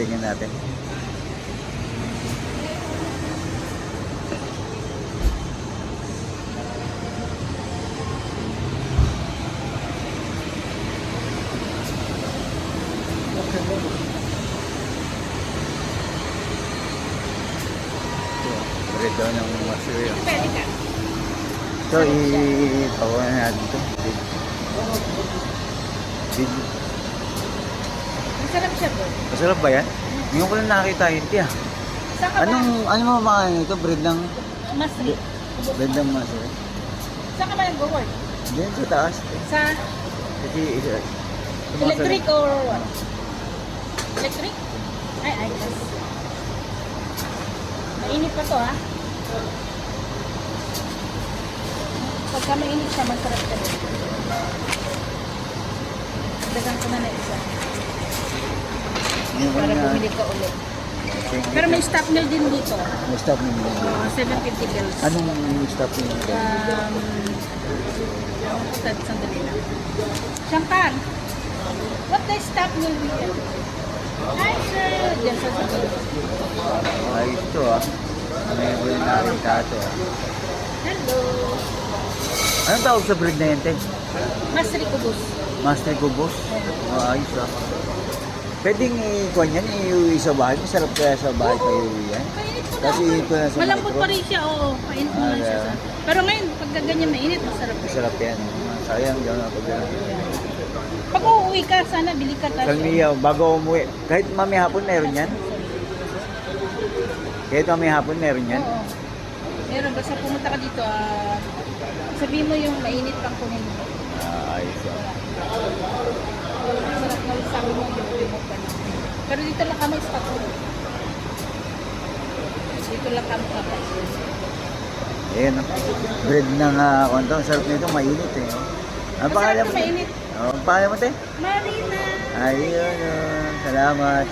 tingin natin. Bread daw ng masiri. Pwede ka. So, i-tawa na natin ito. Masarap siya bro. Masarap ba yan? Ngayon ko lang nakakita yun, tiya. Saan ka ba? Ano mo makain ito? Bread ng... Masri. Bread ng masiri. Saan ka ba nag-work? Diyan sa taas. Sa Kasi electric or what? Electric? Ay, guys. Mainit pa to ha. Pagka mainit siya, masarap ka rin. Dagan ko na na isa. Para bumili ka ulit. Pero may stop meal din dito. May stop meal. 750 girls. Anong stop meal? Sandali lang. Chantal, what the stop meal we get? Hi sir! Diyan sa sabi. Ay, ito ah. May bread na nakita ito ah. Hello! Anong tawag sa bread na yan, te? Masri Kubus. Master Kubos? Ayos ah. Pwedeng i-kuhan yan, iuwi sa bahay. Masarap kaya sa bahay kayo iuwi yan. Kainit po Kasi daw. ito na sa Malambot micro. pa rin siya, oo. Kainit mo lang siya. yeah. Pero ngayon, pagka ganyan mainit, masarap. Masarap yan. Sayang, gano'n ako dyan. Pag uuwi ka, sana bili ka tayo. Salmiya, bago umuwi. Kahit mami hapon meron yan. Kahit mami hapon meron yan. Oo. Meron, basta pumunta ka dito, sabihin mo yung mainit pang kunin mo. Ayos ah. Masarap na sabi mo, yung ka na. Pero dito lang kami sa ko. Dito lang kami kapag. Ayan ah. Bread ng konto. Ang sarap nito, mainit eh. Ang pangalan Masarap mo? na mainit. Oh, ang pangalan mo, te? Marina! Ayun. Salamat.